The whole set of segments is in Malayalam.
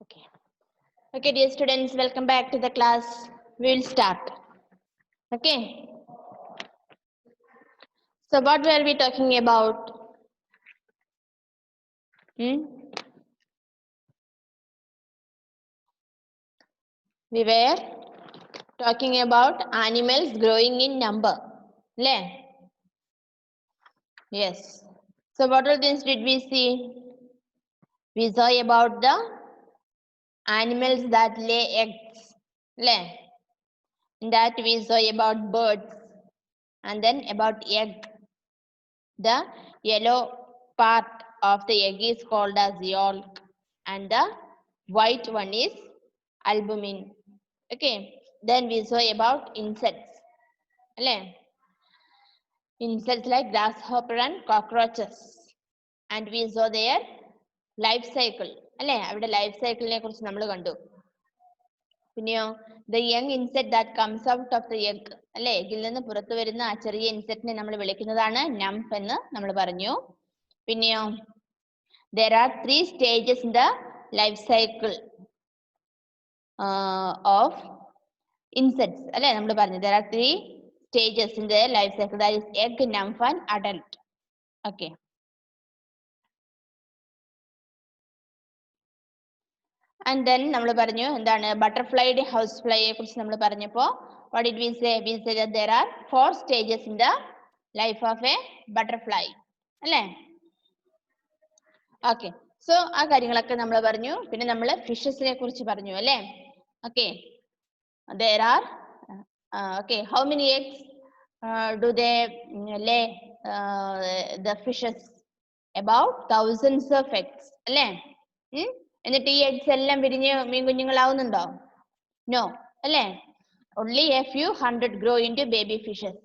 Okay. Okay, dear students, welcome back to the class. We will start. Okay. So, what were we talking about? We were talking about animals growing in number. Yes. So, what all things did we see? We saw about the animals that lay eggs. That we saw about birds, and then about egg. The yellow part of the egg is called as yolk, and the white one is albumin. Okay. Then we saw about insects. Insects like grasshopper and cockroaches, and we saw their life cycle. അവരുടെ ലൈഫ് സൈക്കിളിനെ കുറിച്ച് നമ്മൾ കണ്ടു. പിന്നെയോ the young insect that comes out of the egg, എഗ്ഗിൽ നിന്ന് പുറത്തു വരുന്ന ആ ചെറിയ ഇൻസെക്റ്റിനെ നമ്മൾ വിളിക്കുന്നതാണ് nymph എന്ന് നമ്മൾ പറഞ്ഞു. പിന്നെയോ there are 3 stages in the life cycle of insects. നമ്മൾ പറഞ്ഞു there are 3 stages in the life cycle, that is egg, nymph and adult. Okay. And then നമ്മൾ പറഞ്ഞു എന്താണ് ബട്ടർഫ്ലൈയുടെ ഹൗസ് ഫ്ലൈയെ കുറിച്ച് നമ്മൾ പറഞ്ഞപ്പോൾ what did we say? We said that there are 4 stages in the life of a butterfly. Okay. So ആ കാര്യങ്ങളൊക്കെ നമ്മൾ പറഞ്ഞു. പിന്നെ നമ്മൾ ഫിഷസിനെ കുറിച്ച് പറഞ്ഞു. Okay. There are okay, how many eggs do they lay, the fishes? About thousands of eggs. എന്നിട്ട് ഈ eggs എല്ലാം വിരിഞ്ഞ് മീൻ കുഞ്ഞുങ്ങളാവുന്നുണ്ടോ? No. Only a few hundred grow into baby fishes.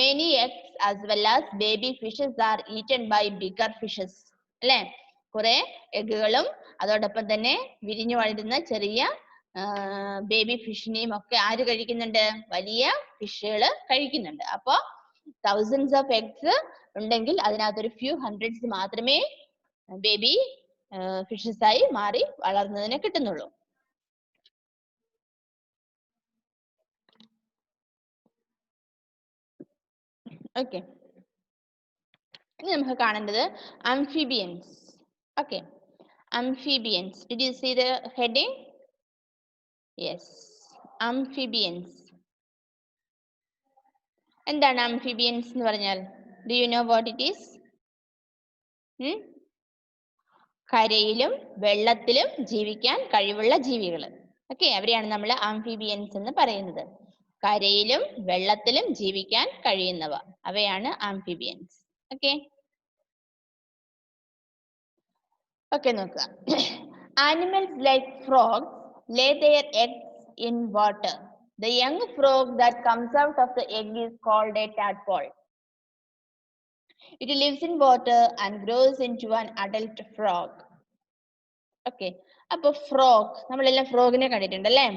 Many eggs as well as baby fishes are eaten by bigger fishes. കുറെ എഗ്ഗുകളും അതോടൊപ്പം തന്നെ വിരിഞ്ഞു വളരുന്ന ചെറിയ ബേബി ഫിഷിനെയും ഒക്കെ ആര് കഴിക്കുന്നുണ്ട്? വലിയ ഫിഷുകൾ കഴിക്കുന്നുണ്ട്. അപ്പോ thousands of eggs ഉണ്ടെങ്കിൽ അതിനകത്തൊരു few hundreds മാത്രമേ ബേബി ഫിഷസ് ആയി മാറി വളർന്നതിനെ കിട്ടുന്നുള്ളൂ. ഓക്കെ. ഇനി നമുക്ക് കാണേണ്ടത് amphibians. Okay. Amphibians. Did you see the heading? Yes. Amphibians. എന്താണ് amphibians എന്ന് പറഞ്ഞാൽ? Do you know what it is? കരയിലും വെള്ളത്തിലും ജീവിക്കാൻ കഴിവുള്ള ജീവികൾ. ഓക്കെ, അവരെയാണ് നമ്മൾ amphibians എന്ന് പറയുന്നത്. കരയിലും വെള്ളത്തിലും ജീവിക്കാൻ കഴിയുന്നവ, അവയാണ് amphibians. ഓക്കെ. ഓക്കെ, നോക്കുക. Animals like frogs lay their eggs in water. The young frog that comes out of the egg is called a tadpole. It lives in water and grows into an adult frog. Okay. അപ്പൊ ഫ്രോഗ്, നമ്മളെല്ലാം ഫ്രോഗിനെ കണ്ടിട്ടുണ്ട് അല്ലേ?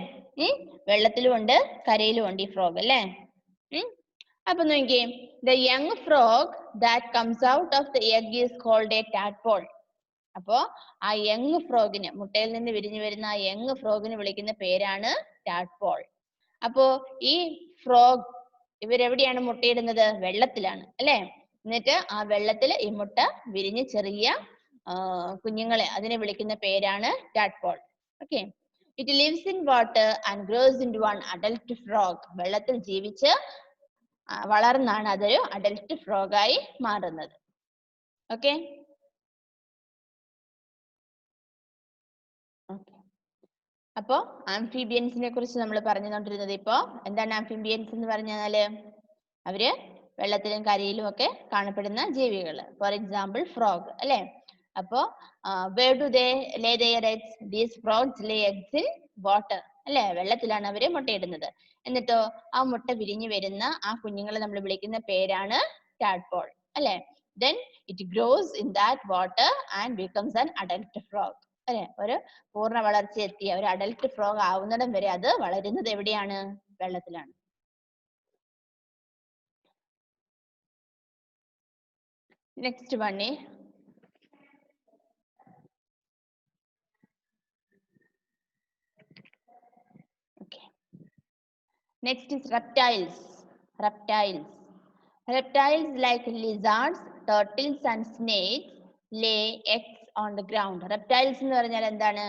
വെള്ളത്തിലും ഉണ്ട് കരയിലും ഉണ്ട് ഈ ഫ്രോഗ് അല്ലേ? അപ്പൊ നോക്കിയേ, the young frog that comes out of the egg is called a tadpole. അപ്പോ ആ യങ് ഫ്രോഗിന്, മുട്ടയിൽ നിന്ന് വിരിഞ്ഞു വരുന്ന ആ യങ് ഫ്രോഗിന് വിളിക്കുന്ന പേരാണ് ടാഡ്പോൾ. അപ്പോ ഈ ഫ്രോഗ് ഇവരെവിടെയാണ് മുട്ടയിടുന്നത്? വെള്ളത്തിലാണ് അല്ലേ? എന്നിട്ട് ആ വെള്ളത്തിൽ ഈ മുട്ട വിരിഞ്ഞ് ചെറിയ കുഞ്ഞുങ്ങളെ, അതിനെ വിളിക്കുന്ന പേരാണ് tadpole. Okay. It lives in water and grows in to one adult frog. വെള്ളത്തിൽ ജീവിച്ച് വളർന്നാണ് അതൊരു അഡൽട്ട് ഫ്രോഗായി മാറുന്നത്. ഓക്കെ. അപ്പോ ആംഫിബിയൻസിനെ കുറിച്ച് നമ്മൾ പറഞ്ഞുകൊണ്ടിരുന്നത്. ഇപ്പോ എന്താണ് ആംഫിബിയൻസ് എന്ന് പറഞ്ഞാല്? അവര് വെള്ളത്തിലും കരയിലും ഒക്കെ കാണപ്പെടുന്ന ജീവികൾ. ഫോർ എക്സാമ്പിൾ ഫ്രോഗ് അല്ലെ? അപ്പോ where do they lay their eggs? These frogs lay eggs in water. അല്ലെ? വെള്ളത്തിലാണ് അവര് മുട്ടയിടുന്നത്. എന്നിട്ടോ ആ മുട്ട വിരിഞ്ഞു വരുന്ന ആ കുഞ്ഞുങ്ങളെ നമ്മൾ വിളിക്കുന്ന പേരാണ് tadpole. അല്ലെ? Then it grows in that water and becomes an adult frog. അല്ലെ? ഒരു പൂർണ്ണ വളർച്ച എത്തിയ ഒരു അഡൽട്ട് ഫ്രോഗ് ആവുന്നിടം വരെ അത് വളരുന്നത് എവിടെയാണ്? വെള്ളത്തിലാണ്. Next one, Next is reptiles. Reptiles. Reptiles like lizards, turtles and snakes lay eggs on the ground. Reptiles എന്ന് പറഞ്ഞാൽ എന്താണ്?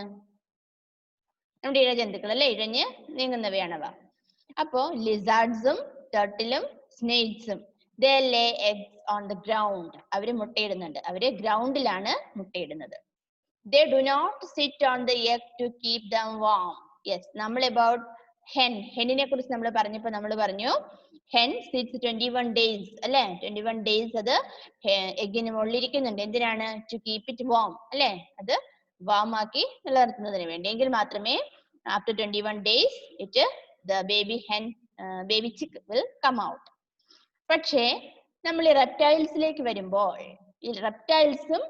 നമ്മുടെ ഇഴജന്തുക്കൾ അല്ലെ, ഇഴഞ്ഞ് നീങ്ങുന്നവയാണവ. അപ്പോ ലിസാർഡ്സും ടർട്ടിലും സ്നേക്സും they lay eggs on the ground. അവര് മുട്ടയിടുന്നുണ്ട്. അവര് ഗ്രൗണ്ടിലാണ് മുട്ടയിടുന്നത്. They do not sit on the egg to keep them warm. Yes, നമ്മൾ about ഹെന്നിനെ കുറിച്ച് നമ്മൾ പറഞ്ഞപ്പോൾ നമ്മൾ പറഞ്ഞു hen sits 21 days അല്ലെ, 21 days അത് എഗ്ഗിന് മുകളിലിരിക്കുന്നുണ്ട്. എന്തിനാണ്? to keep it warm അല്ലെ, അത് വാം ആക്കി നിലനിർത്തുന്നതിന് വേണ്ടി. എങ്കിൽ മാത്രമേ after 21 days the baby chick will come out. പക്ഷേ നമ്മൾ ഈ റെപ്റ്റൈൽസിലേക്ക് വരുമ്പോൾ ഈ റെപ്റ്റൈൽസും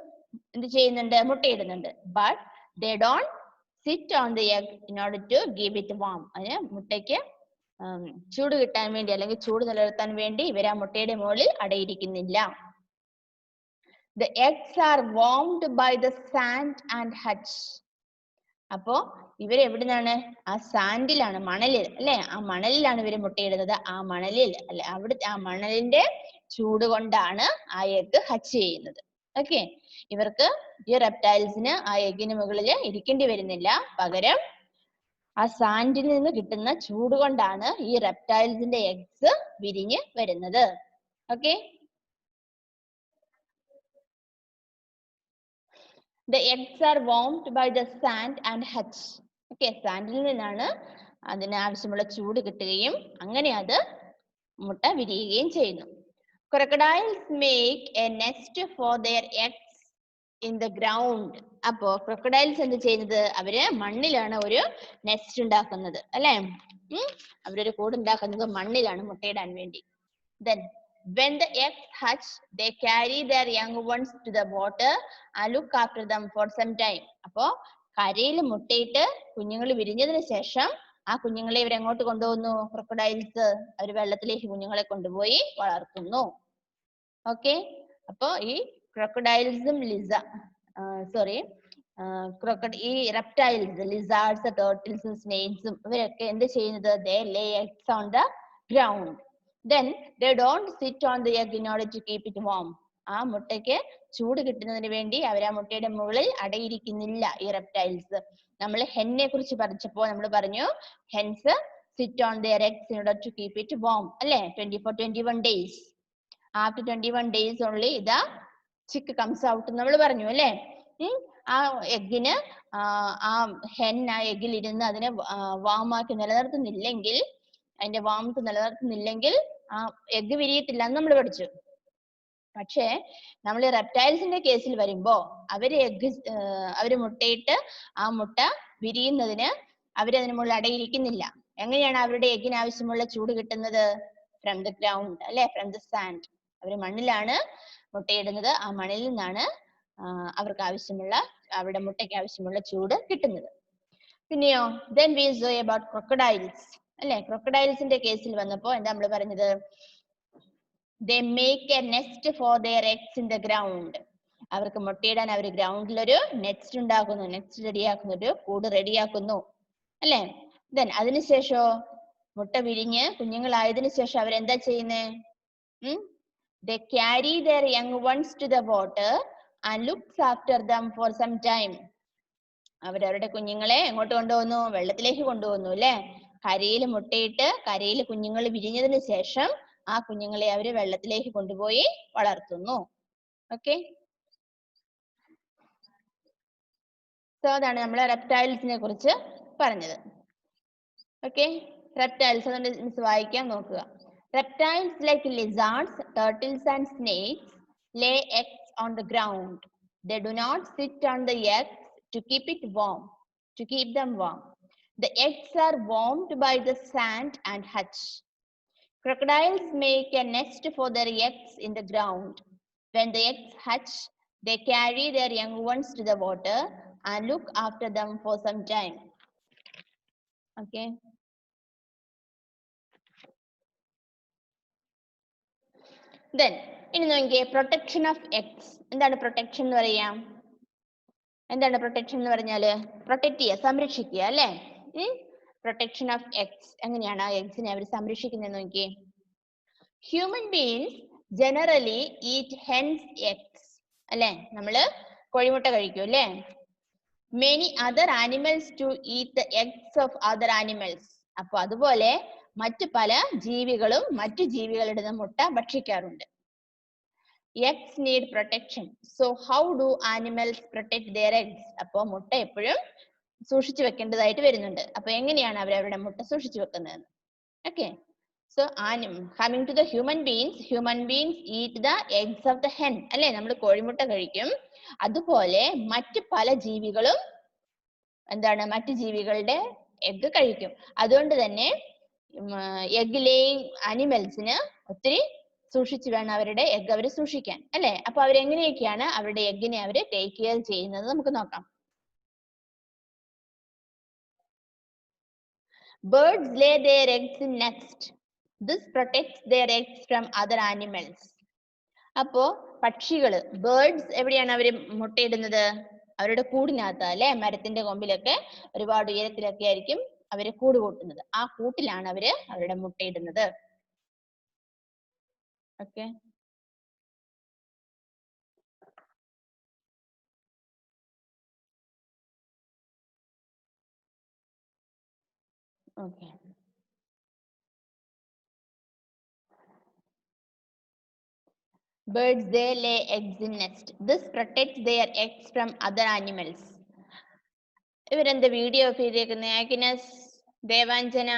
എന്ത് ചെയ്യുന്നുണ്ട്? മുട്ടയിടുന്നുണ്ട്. but they don't sit on the egg in order to give it warm. അതിന് മുട്ടയ്ക്ക് ചൂട് കിട്ടാൻ വേണ്ടി അല്ലെങ്കിൽ ചൂട് നിലനിർത്താൻ വേണ്ടി ഇവർ ആ മുട്ടയുടെ മുകളിൽ അടയിരിക്കുന്നില്ല. The eggs are warmed by the sand and hutch. അപ്പോ ഇവർ എവിടുന്നാണ്? ആ സാൻഡിലാണ്, മണലിൽ അല്ലെ, ആ മണലിലാണ് ഇവര് മുട്ടയിടുന്നത്. ആ മണലിൽ അല്ലെ, അവിടെ ആ മണലിന്റെ ചൂട് കൊണ്ടാണ് ആ എഗ്ഗ് ഹച്ച് ചെയ്യുന്നത്. ഓക്കെ, ഇവർക്ക് ഈ റെപ്റ്റൈൽസിന് ആ എഗ്ഗിന് മുകളിൽ ഇരിക്കേണ്ടി വരുന്നില്ല. പകരം ആ സാൻഡിൽ നിന്ന് കിട്ടുന്ന ചൂട് കൊണ്ടാണ് ഈ റെപ്റ്റൈൽസിന്റെ എഗ്സ് വിരിഞ്ഞ് വരുന്നത്. Okay, the eggs are warmed by the sand and hutch. Okay, sandal നിന്നാണ് അതിന് ആവശ്യമുള്ള ചൂട് കിട്ടുകയും അങ്ങനെ അത് മുട്ട വിരിയുകയും ചെയ്യുന്നു. Crocodiles make a nest for their eggs in the ground. അപ്പോ crocodiles എന്ത് ചെയ്യുന്നത്? അവര് മണ്ണിലാണ് ഒരു നെസ്റ്റ് ഉണ്ടാക്കുന്നത് അല്ലെ. അവരൊരു കൂട് ഉണ്ടാക്കുന്നത് മണ്ണിലാണ് മുട്ടയിടാൻ വേണ്ടി. Then when the eggs hatch, they carry their young ones to the water and look after them for some time. അപ്പോ കരയിൽ മുട്ടയിട്ട് കുഞ്ഞുങ്ങൾ വിരിഞ്ഞതിന് ശേഷം ആ കുഞ്ഞുങ്ങളെ ഇവരെങ്ങോട്ട് കൊണ്ടുപോകുന്നു? ക്രൊക്കഡൈൽസ് അവർ വെള്ളത്തിലേക്ക് കുഞ്ഞുങ്ങളെ കൊണ്ടുപോയി വളർത്തുന്നു. ഓക്കെ, അപ്പോ ഈ ക്രൊക്കഡൈൽസും ഈ റെപ്റ്റൈൽസ്, ലിസാർഡ്സ്, ടർട്ടിൽസും സ്നേക്സും ഇവരൊക്കെ എന്ത് ചെയ്യുന്നത്? they lay eggs on the ground. Then they don't sit on the egg in order to keep it warm. ആ മുട്ടയ്ക്ക് ചൂട് കിട്ടുന്നതിന് വേണ്ടി അവർ ആ മുട്ടയുടെ മുകളിൽ അടയിരിക്കുന്നില്ല ഈ റെപ്റ്റൈൽസ്. നമ്മൾ ഹെന്നെ കുറിച്ച് പഠിച്ചപ്പോൾ നമ്മൾ പറഞ്ഞു hence sit on their eggs in order to keep it warm അല്ലെ, 21 days. After 21 days only the chick comes out നമ്മൾ പറഞ്ഞു അല്ലെ. ആ എഗ്ഗിന് ആ ഹെൻ ആ എഗ്ഗിൽ ഇരുന്ന് അതിനെ വാമാക്കി നിലനിർത്തുന്നില്ലെങ്കിൽ, അതിന്റെ വാമത്ത് നിലനിർത്തുന്നില്ലെങ്കിൽ ആ എഗ്ഗ് വിരിയത്തില്ല എന്ന് നമ്മൾ പഠിച്ചു. പക്ഷേ നമ്മൾ റെപ്റ്റൈൽസിന്റെ കേസിൽ വരുമ്പോ അവര് മുട്ടയിട്ട് ആ മുട്ട വിരിയുന്നതിന് അവരതിന് മുകളിൽ അടയിരിക്കുന്നില്ല. എങ്ങനെയാണ് അവരുടെ എഗ്ഗിന് ആവശ്യമുള്ള ചൂട് കിട്ടുന്നത്? ഫ്രം ദ ഗ്രൗണ്ട് അല്ലെ, ഫ്രം ദ സാൻഡ്. അവര് മണ്ണിലാണ് മുട്ടയിടുന്നത്. ആ മണ്ണിൽ നിന്നാണ് അവർക്ക് ആവശ്യമുള്ള, അവരുടെ മുട്ടയ്ക്ക് ആവശ്യമുള്ള ചൂട് കിട്ടുന്നത്. പിന്നെയോ then we saw about crocodiles അല്ലെ. ക്രൊക്കഡൈൽസിന്റെ കേസിൽ വന്നപ്പോ എന്താ നമ്മൾ പറഞ്ഞത്? they make a nest for their eggs in the ground. അവർക്ക് മുട്ടയിടാൻ അവർ ഗ്രൗണ്ടിൽ ഒരു നെസ്റ്റ് ഉണ്ടാക്കുന്നു, നെസ്റ്റ് റെഡിയാക്കുന്നു, ഒരു കൂട് റെഡിയാക്കുന്നു അല്ലെ. then അതിനുശേഷോ മുട്ട വിരിഞ്ഞ് കുഞ്ഞുങ്ങളായതിനു ശേഷം അവരെന്താ ചെയ്യുന്നേ? they carry their young ones to the water and looks after them for some time. അവരവരുടെ കുഞ്ഞുങ്ങളെ എങ്ങോട്ട് കൊണ്ടുപോകുന്നു? വെള്ളത്തിലേക്ക് കൊണ്ടുപോകുന്നു അല്ലെ. കരയിൽ മുട്ടയിട്ട് കരയിൽ കുഞ്ഞുങ്ങൾ വിരിഞ്ഞതിന് ശേഷം ആ കുഞ്ഞുങ്ങളെ അവര് വെള്ളത്തിലേക്ക് കൊണ്ടുപോയി വളർത്തുന്നു. ഓക്കെ, സോ അതാണ് നമ്മൾ റെപ്റ്റൈൽസിനെ കുറിച്ച് പറഞ്ഞത്. ഓക്കെ, റെപ്റ്റൈൽസ് അതുകൊണ്ട് മിസ് വായിക്കാൻ നോക്കുക. Reptiles like lizards, turtles and snakes lay eggs on the ground. They do not sit on the eggs to keep them warm. The eggs are warmed by the sand and hutch. Crocodiles make a nest for their eggs in the ground. When the eggs hatch, they carry their young ones to the water and look after them for some time. Okay. Then ഇനി നോക്കിയേ, പ്രൊട്ടക്ഷൻ ഓഫ് എഗ്സ്. എന്താണ് പ്രൊട്ടക്ഷൻ എന്ന് പറയാം? എന്താണ് പ്രൊട്ടക്ഷൻ എന്ന് പറഞ്ഞാല്? പ്രൊട്ടക്ട് ചെയ്യുക, സംരക്ഷിക്കുക അല്ലെ. Protection of eggs. എങ്ങനെയാണ് ആ എഗ്സിനെ അവർ സംരക്ഷിക്കുന്നത് നോക്കിയേ. Human beings generally eat hens eggs. അല്ലെ, നമ്മള് കോഴിമുട്ട കഴിക്കും അല്ലേ. Many other animals to eat the eggs of other animals. അപ്പൊ അതുപോലെ മറ്റു പല ജീവികളും മറ്റു ജീവികളുടെ മുട്ട ഭക്ഷിക്കാറുണ്ട്. Eggs need protection. So how do animals protect their eggs? അപ്പൊ മുട്ട എപ്പോഴും സൂക്ഷിച്ചു വെക്കേണ്ടതായിട്ട് വരുന്നുണ്ട്. അപ്പൊ എങ്ങനെയാണ് അവർ അവരുടെ മുട്ട സൂക്ഷിച്ചു വെക്കുന്നത്? Okay. So coming to the human beings eat the eggs of the hen. അല്ലെ, നമ്മൾ കോഴിമുട്ട കഴിക്കും. അതുപോലെ മറ്റു പല ജീവികളും എന്താണ്, മറ്റു ജീവികളുടെ എഗ്ഗ് കഴിക്കും. അതുകൊണ്ട് തന്നെ എഗ് ലേയിങ് ആനിമൽസിന് ഒത്തിരി സൂക്ഷിച്ചു വേണം അവരുടെ എഗ്ഗ് അവർ സൂക്ഷിക്കാൻ അല്ലെ. അപ്പൊ അവരെങ്ങനെയൊക്കെയാണ് അവരുടെ എഗ്ഗിനെ അവർ ടേക്ക് കെയർ ചെയ്യുന്നത് നമുക്ക് നോക്കാം. Birds lay their eggs in nest. This protects their eggs from other animals. അപ്പോ പക്ഷികള് ബേർഡ്സ് എവിടെയാണ് അവര് മുട്ടയിടുന്നത്? അവരുടെ കൂടിനകത്ത് അല്ലെ, മരത്തിന്റെ കൊമ്പിലൊക്കെ ഒരുപാട് ഉയരത്തിലൊക്കെ ആയിരിക്കും അവര് കൂട് കൂട്ടുന്നത്. ആ കൂട്ടിലാണ് അവര് അവരുടെ മുട്ടയിടുന്നത്. Okay. Okay. Birds, they lay eggs in nest. This protects their eggs from other animals. ഇവരെന്താ വീഡിയോ ഓഫ് ചെയ്തേക്കുന്നേ? Agnes, Devanjana,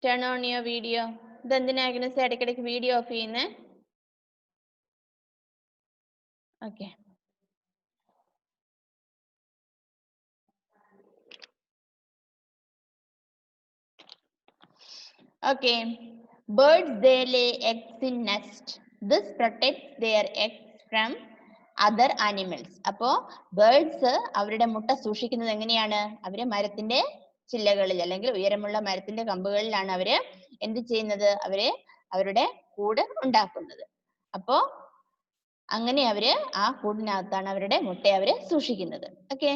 turn on your video. ഇതെന്തിനാ ആഗ്നസ് ഇടയ്ക്കിടയ്ക്ക് വീഡിയോ ഓഫ് ചെയ്യുന്നേ? Okay. Okay. Birds, they lay eggs in nest. This protects their eggs from other animals. അപ്പോ ബേർഡ്സ് അവരുടെ മുട്ട സൂക്ഷിക്കുന്നത് എങ്ങനെയാണ്? അവര് മരത്തിന്റെ ചില്ലകളിൽ അല്ലെങ്കിൽ ഉയരമുള്ള മരത്തിന്റെ കമ്പുകളിലാണ് അവര് എന്ത് ചെയ്യുന്നത്? അവര് അവരുടെ കൂട് ഉണ്ടാക്കുന്നത്. അപ്പോ അങ്ങനെ അവര് ആ കൂടിനകത്താണ് അവരുടെ മുട്ടയെ അവര് സൂക്ഷിക്കുന്നത്. Okay.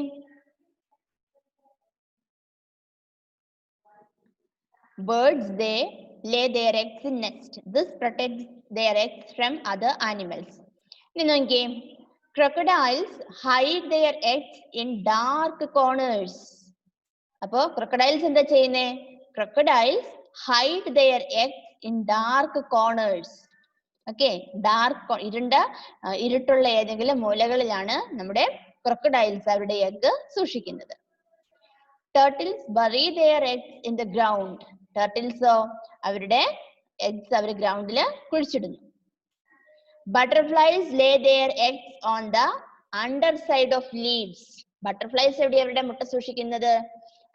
Birds, they lay their eggs in nest. This protects their eggs from other animals. ഇനി നോക്കിയേ, crocodiles hide their eggs in dark corners. അപ്പോ crocodiles എന്താ ചെയ്യുന്നേ? Crocodiles hide their eggs in dark corners. Okay, dark ഇരുട്ടുള്ള ഏതെങ്കിലും മൂലകളിലാണ് നമ്മുടെ crocodiles അവരുടെ എഗ്ഗ് സൂക്ഷിക്കുന്നത്. Turtles bury their eggs in the ground. ടർട്ടിൽസോ അവരുടെ എഗ്സ് അവർ ഗ്രൗണ്ടിൽ കുഴിച്ചിടുന്നു. Butterflies lay their eggs on the underside of leaves. Butterflies എവിടെ അവരുടെ മുട്ട സൂക്ഷിക്കുന്നത്?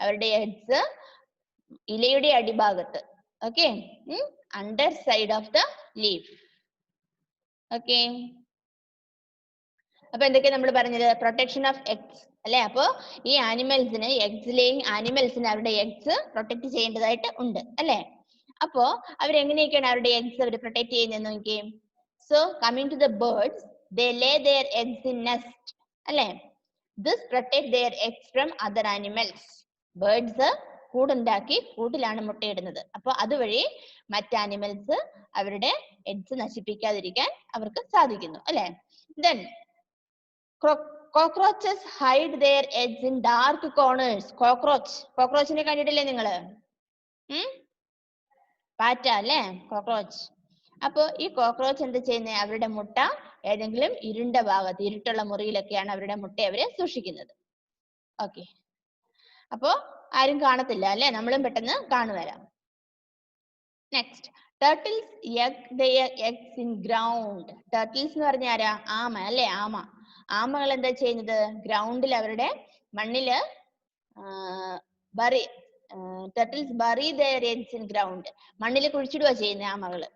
അവരുടെ എഗ്സ് ഇലയുടെ അടിഭാഗത്ത്. Okay, underside of the leaf. Okay. അപ്പൊ എന്തൊക്കെയാ നമ്മൾ പറഞ്ഞത്? പ്രൊട്ടക്ഷൻ ഓഫ് എഗ്സ് അല്ലെ. അപ്പോ ഈ ആനിമൽസിന്, എഗ്സ് ലേയിങ് ആനിമൽസിന് അവരുടെ എഗ്സ് പ്രൊട്ടക്ട് ചെയ്യേണ്ടതായിട്ട് ഉണ്ട് അല്ലെ. അപ്പോ അവരെങ്ങനെയൊക്കെയാണ് അവരുടെ എഗ്സ് അവർ പ്രൊട്ടക്ട് ചെയ്യുന്നത് നോക്കിയേ. So coming to the birds, they lay their eggs in nest അല്ലെ. This protect their eggs from other animals. Birds കൂടുണ്ടാക്കി കൂട്ടിലാണ് മുട്ടയിടുന്നത്. അപ്പൊ അതുവഴി മറ്റ് ആനിമൽസ് അവരുടെ എഗ്സ് നശിപ്പിക്കാതിരിക്കാൻ അവർക്ക് സാധിക്കുന്നു അല്ലെ. Then cockroaches hide their eggs in dark corners. കോക്രോച്ചിനെ കണ്ടിട്ടില്ലേ നിങ്ങള്? പാറ്റ അല്ലേ, കോക്രോച്ച്. അപ്പൊ ഈ കോക്രോച്ച് എന്താ ചെയ്യുന്നത്? അവരുടെ മുട്ട ഏതെങ്കിലും ഇരുണ്ട ഭാഗത്ത്, ഇരുട്ടുള്ള മുറിയിലൊക്കെയാണ് അവരുടെ മുട്ട അവര് സൂക്ഷിക്കുന്നത്. ഓക്കെ. അപ്പോ ആരും കാണത്തില്ല അല്ലെ, നമ്മളും പെട്ടെന്ന് കാണുവരാം. Next, turtles their eggs in ground. Turtles എന്ന് പറഞ്ഞ ആരാ? ആമ അല്ലെ, ആമ. ആമകൾ എന്താ ചെയ്യുന്നത്? ഗ്രൗണ്ടിൽ അവരുടെ മണ്ണില് turtles bury their eggs in ground. മണ്ണിൽ കുഴിച്ചിടുക ചെയ്യുന്ന ആമകള്.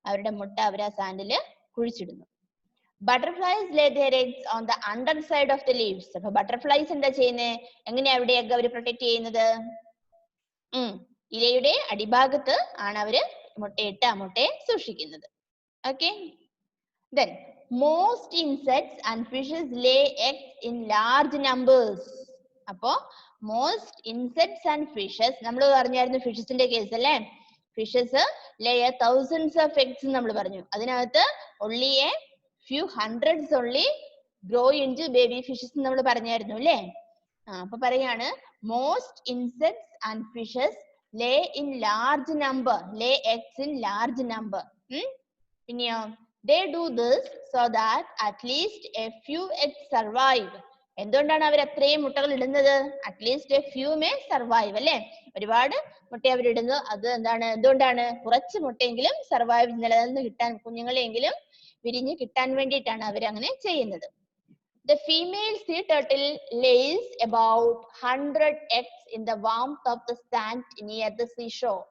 അവരുടെ മുട്ട അവർ ആ സാൻഡില് കുഴിച്ചിടുന്നു. Butterflies lay their eggs on the underside of the leaves. അപ്പൊ ബട്ടർഫ്ലൈസ് എന്താ ചെയ്യുന്നത്? എങ്ങനെയാ അവിടെ എഗ്ഗ് അവർ പ്രൊട്ടക്ട് ചെയ്യുന്നത്? ഇലയുടെ അടിഭാഗത്ത് ആണ് അവര് മുട്ടയിട്ട് ആ മുട്ടയെ സൂക്ഷിക്കുന്നത്. Okay. Then most insects and fishes lay eggs in large numbers. അപ്പോ മോസ്റ്റ് ഇൻസെക്ട്സ് ആൻഡ് ഫിഷസ് നമ്മൾ പറഞ്ഞായിരുന്നു ഫിഷസിന്റെ കേസ് അല്ലേ. Fishes lay thousands of eggs നമ്മൾ പറഞ്ഞു. അതിനകത്ത് only a few hundreds only grow into baby fishes നമ്മൾ പറഞ്ഞായിരുന്നു അല്ലേ. അപ്പൊ പറയാണ് most insects and fishes lay in large number, lay eggs in large number. പിന്നെയോ they do this so that at least a few eggs survive. എന്തുകൊണ്ടാണ് അവർ അത്രയും മുട്ടകൾ ഇടുന്നത്? At least A few may survive അല്ലെ. ഒരുപാട് മുട്ട അവരിടുന്നു. അത് എന്തുകൊണ്ടാണ്? കുറച്ച് മുട്ടയെങ്കിലും സർവൈവ് നിലനിന്ന് കിട്ടാൻ, കുഞ്ഞുങ്ങളെങ്കിലും വിരിഞ്ഞ് കിട്ടാൻ വേണ്ടിയിട്ടാണ് അവർ അങ്ങനെ ചെയ്യുന്നത്. The female sea turtle lays about 100 eggs in the warmth of the sand near the seashore.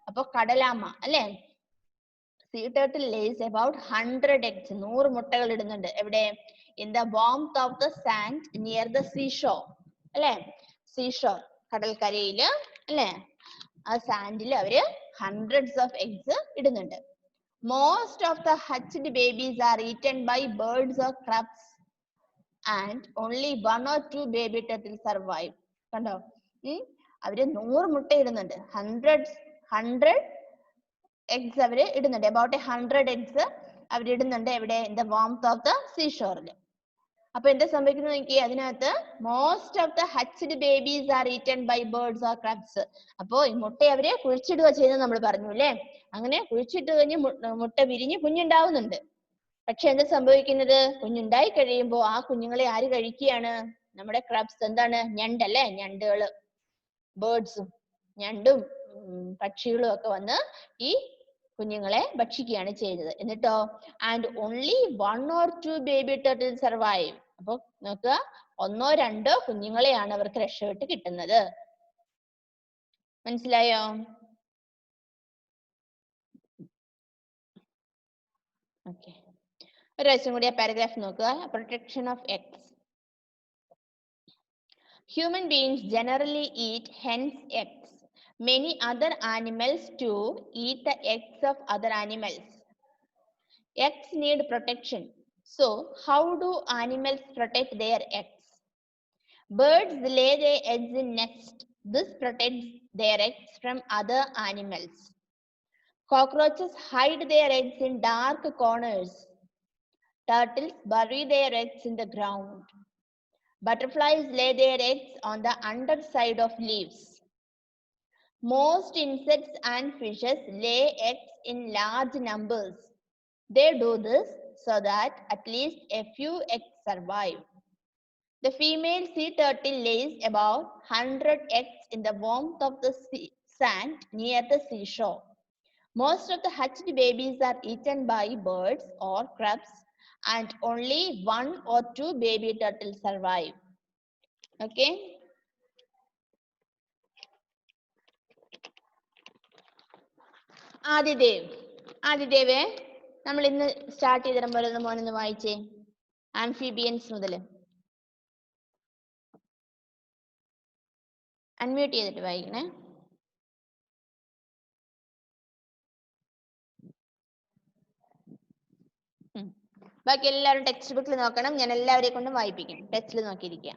അപ്പൊ കടലാമ അല്ലെ, sea turtle lays about 100 eggs, 100 മുട്ടകൾ ഇടുന്നുണ്ട്. എവിടെ? In the warmth of the sand near the seashore. അല്ലെ, seashore കടൽക്കരയില് അല്ലെ, ആ സാൻഡിൽ അവര് hundreds of eggs ഇടുന്നുണ്ട്. Most of the hatched babies are eaten by birds or crabs and only 1 or 2 baby turtles survive. കണ്ടോ, അവര് 100 മുട്ട ഇടുന്നുണ്ട്, 100 eggs അവര് ഇടുന്നുണ്ട്, about 100 eggs അവർ ഇടുന്നുണ്ട്. എവിടെ? In the warmth of the സീഷോറിൽ. അപ്പൊ എന്താ സംഭവിക്കുന്നത് നോക്കി, അതിനകത്ത് most of the hatched babies are eaten by birds or crabs. അപ്പോ ഈ മുട്ട അവര് കുഴിച്ചിടുക ചെയ്യുന്നത് നമ്മൾ പറഞ്ഞു അല്ലെ. അങ്ങനെ കുഴിച്ചിട്ട് കഴിഞ്ഞ് മുട്ട വിരിഞ്ഞ് കുഞ്ഞുണ്ടാവുന്നുണ്ട്. പക്ഷെ എന്താ സംഭവിക്കുന്നത്? കുഞ്ഞുണ്ടായി കഴിയുമ്പോ ആ കുഞ്ഞുങ്ങളെ ആര് കഴിക്കുകയാണ്? നമ്മുടെ ക്രാബ്സ്, എന്താണ്? ഞണ്ടല്ലേ, ഞണ്ടുകള്, ബേർഡ്സും ഞണ്ടും പക്ഷികളും ഒക്കെ വന്ന് ഈ കുഞ്ഞുങ്ങളെ ഭക്ഷിക്കുകയാണ് ചെയ്തത്. എന്നിട്ടോ and only 1 or 2 baby turtle survive. അപ്പൊ നോക്കുക, 1 or 2 കുഞ്ഞുങ്ങളെയാണ് അവർക്ക് രക്ഷപ്പെട്ട് കിട്ടുന്നത്. മനസ്സിലായോ? ഓക്കെ, ഒരു പ്രാവശ്യം കൂടി ആ പാരഗ്രാഫ് നോക്കുക. Protection of eggs. Human beings generally eat hens' eggs. Many other animals too eat the eggs of other animals. Eggs need protection. So, how do animals protect their eggs? Birds lay their eggs in nests. This protects their eggs from other animals. Cockroaches hide their eggs in dark corners. Turtles bury their eggs in the ground. Butterflies lay their eggs on the underside of leaves. Most insects and fishes lay eggs in large numbers. They do this so that at least a few eggs survive. The female sea turtle lays about 100 eggs in the warmth of the sand near the seashore. Most of the hatched babies are eaten by birds or crabs, and only 1 or 2 baby turtles survive. Okay? Adidev നമ്മൾ ഇന്ന് സ്റ്റാർട്ട് ചെയ്തിടം പോലെ മോനൊന്ന് വായിച്ചേ, ആംഫിബിയൻസ് മുതൽ. അൺമ്യൂട്ട് ചെയ്തിട്ട് വായിക്കണേ. ബാക്കി എല്ലാവരും ടെക്സ്റ്റ് ബുക്കിൽ നോക്കണം. ഞാൻ എല്ലാവരെയും കൊണ്ടും വായിപ്പിക്കും. ടെക്സ്റ്റിൽ നോക്കിയിരിക്കുക.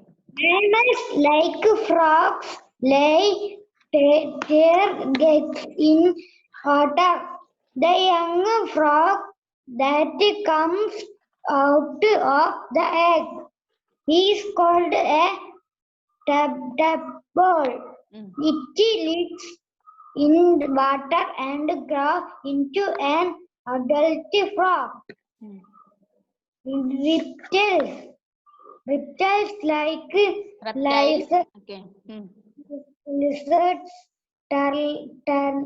Animals like frogs lay their eggs in water. The young frog that comes out of the egg is called a tadpole. It lives in water and grows into an adult frog. Reptiles like Okay. lizards, turtles and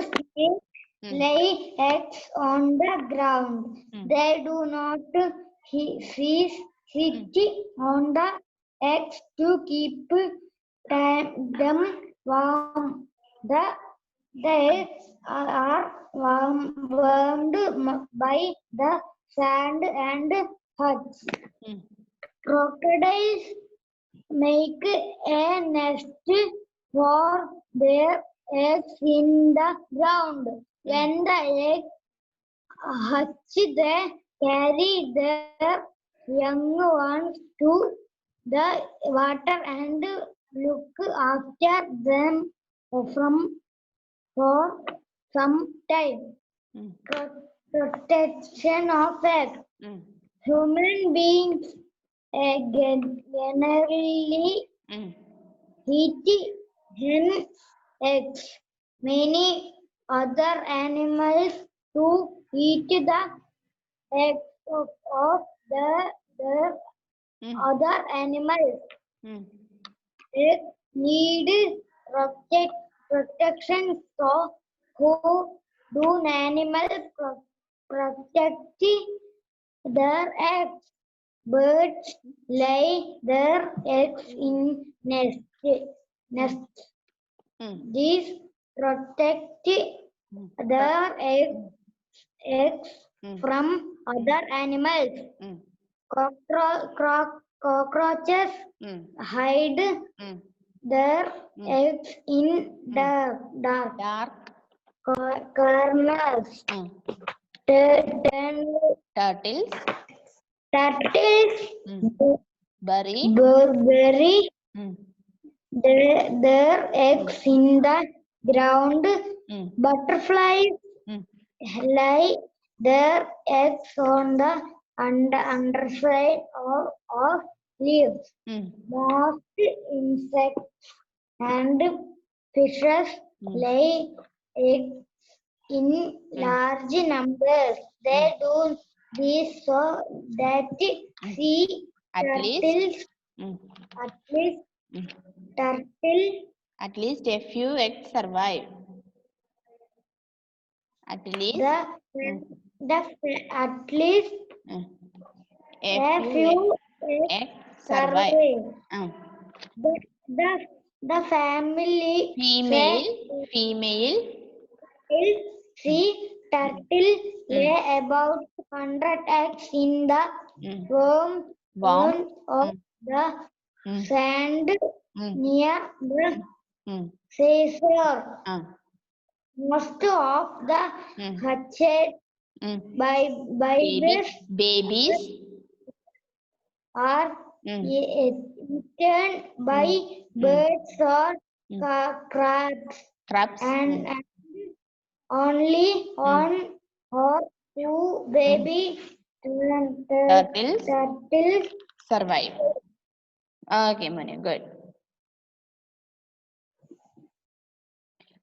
snakes lay eggs on the ground. They do not sit on the eggs to keep them warm. They are warmed by the sand and huts. Crocodiles make a nest for their eggs in the ground. When the eggs hatch, they carry their young ones to the water and look after them for some time. Mm. Protection of eggs. Mm. Human beings generally Mm. eat hen eggs. Many other animals to eat the eggs of the Mm. other animals. Mm. Eggs need protection, so who do animals protect their eggs? Birds lay their eggs in nests. Mm. These protect Mm. their eggs Mm. from other animals. Mm. Cockroaches Mm. hide Mm. their Mm. eggs in dark Dark. corners. Mm. Turtles Mm. Bury. bury Mm. their eggs in the ground. Mm. Butterflies Mm. lay their eggs on the underside of leaves. Mm. Most insects and fishes lay eggs in large numbers. They do this so that sea At least. turtles, Mm. at least Mm. turtle, At least a few eggs survive. At least. at least Mm. a few eggs eggs survive. survive. Mm. The family Female sea turtle lay about 100 eggs in the warm warm of the sand Mm. near the Mm. seashore. Ah. Most of the hatched Mm. babies Babies. are eaten by birds or crabs, Crabs. and only one or two baby Turtles turtles survive. Okay, Manu, good.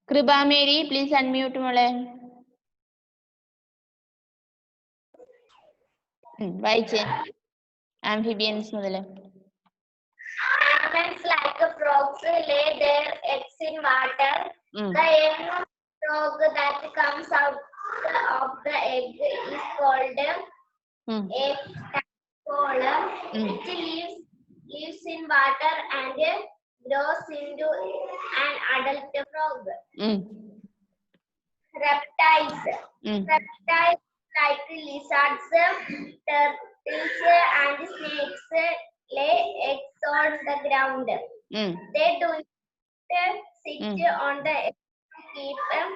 Kriba Mary, please unmute mole. വായിച്ചേ amphibians മുതല്. Animals like frogs lay their eggs in water. The young frog that comes out of the egg is called a tadpole. It lives in water and grows into an adult frog. Reptiles. Reptiles like lizards, turtles, and snakes lay eggs on the ground. They do not sit on the eggs to keep them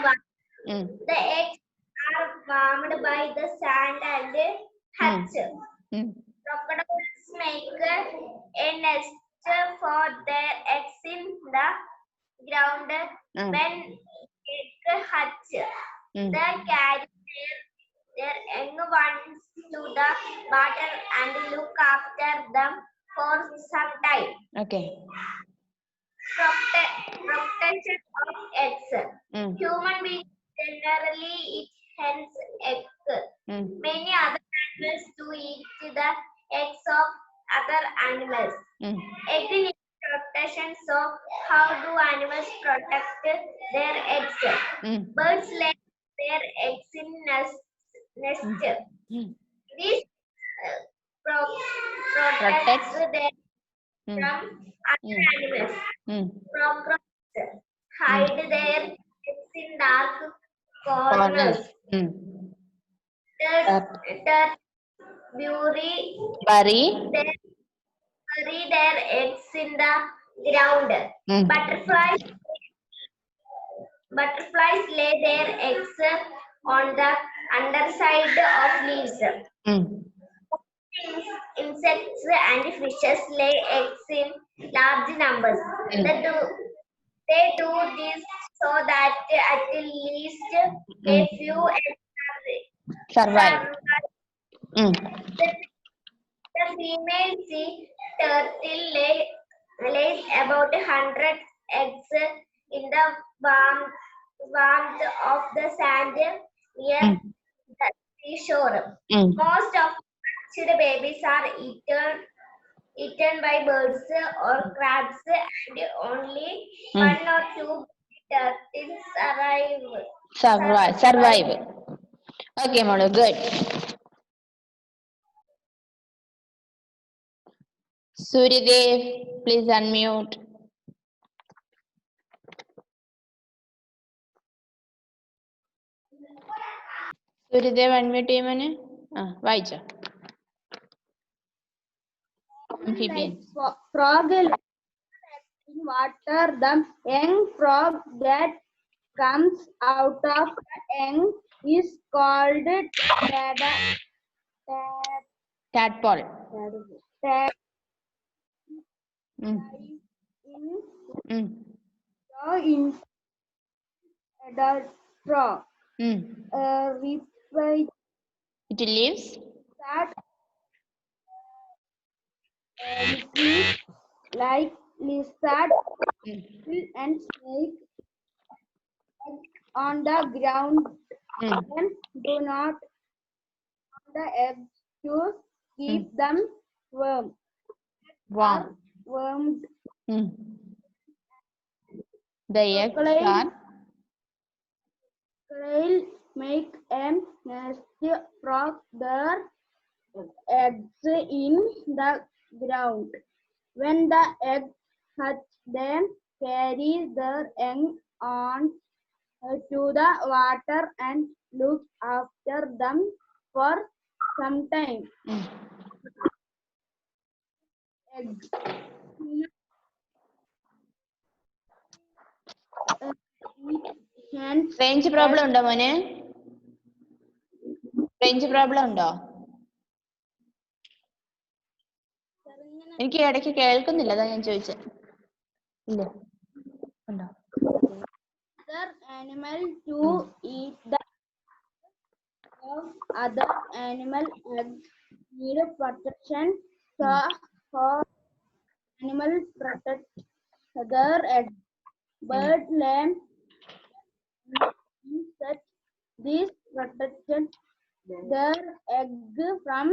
warm. The eggs are warmed by the sand and hatch. Crocodiles make a nest for their eggs in the ground. When eggs hatch, they carry their young ones to the water and look after them for some time. Okay. Protection of eggs. Human beings generally eat hens' eggs. Many other animals do eat the eggs of other animals. Egg need protection, so how do animals protect their eggs? Birds lay their eggs in nests. This protects them from other animals. Cockroaches hide their eggs in dark corners. Turtles bury their eggs in the ground. Butterflies lay their eggs on the underside of leaves. insects and fishes lay eggs in large numbers. They do this so that at least a few eggs survive. The female sea turtle lays about 100 eggs in the warmth of the sand near the seashore. Most of the babies are eaten by birds or crabs, and only one or two turtles survive. Okay, Monu, good. Suryadev, please unmute. Suryadev, unmute ചെയ്യുമോനെ? വായിച്ചോ. Amphibians. Frog in water. The young frog that comes out of the egg is called Tadpole. In adult frog. It lives That like lizard and snake on the ground and do not on the eggs to keep them warm. Warmed. The eggs are make a nest from their eggs in the ground. When the eggs hatch, them carry their egg on to the water and look after them for some time. range problem ഉണ്ടോ മോനെ? range problem ഉണ്ടോ? എനിക്ക് ഇടയ്ക്ക് കേൾക്കുന്നില്ല, അതാ ഞാൻ ചോദിച്ചത്. ഇല്ല ഉണ്ടോ? Other animal to eat the other animal eggs need protection, so animal protect their eggs. Bird lamb such this protected their egg from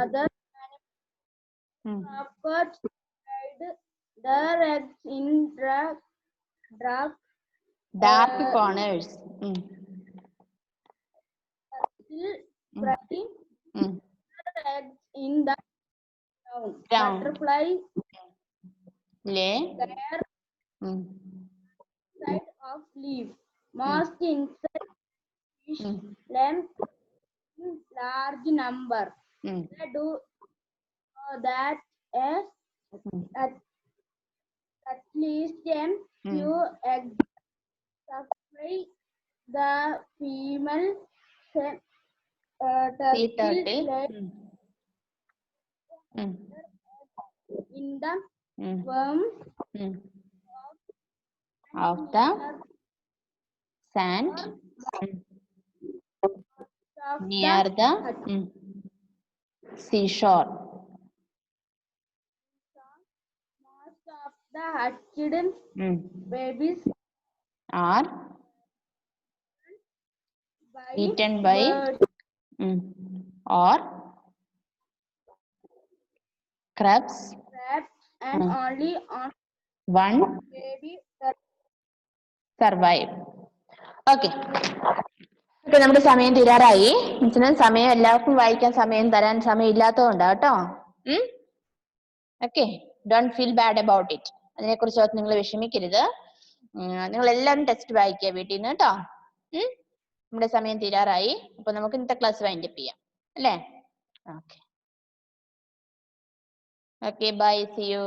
other animals. Cockroach hide their eggs in dark corners. Eggs in the ground. Butterfly lay their side of leaf. Most insects fish lamb in large number. They do that at least a few eggs supply the female turtle in the worm of the sand near the seashore. Most of the hatched babies are eaten by or crabs and only on one baby survive. Okay. ഇപ്പൊ നമ്മുടെ സമയം തീരാറായി. സമയം എല്ലാവർക്കും വായിക്കാൻ തരാൻ സമയം ഇല്ലാത്തതുകൊണ്ടാ കേട്ടോ. Okay, don't feel bad about it. അതിനെ കുറിച്ച് നിങ്ങൾ വിഷമിക്കരുത്. നിങ്ങൾ എല്ലാവരും ടെക്സ്റ്റ് വായിക്കുക വീട്ടിൽ നിന്ന് കേട്ടോ. നമ്മുടെ സമയം തീരാറായി. അപ്പൊ നമുക്ക് ഇന്നത്തെ ക്ലാസ് വൈൻഡപ്പ് ചെയ്യാം അല്ലേ? Okay, bye, see U.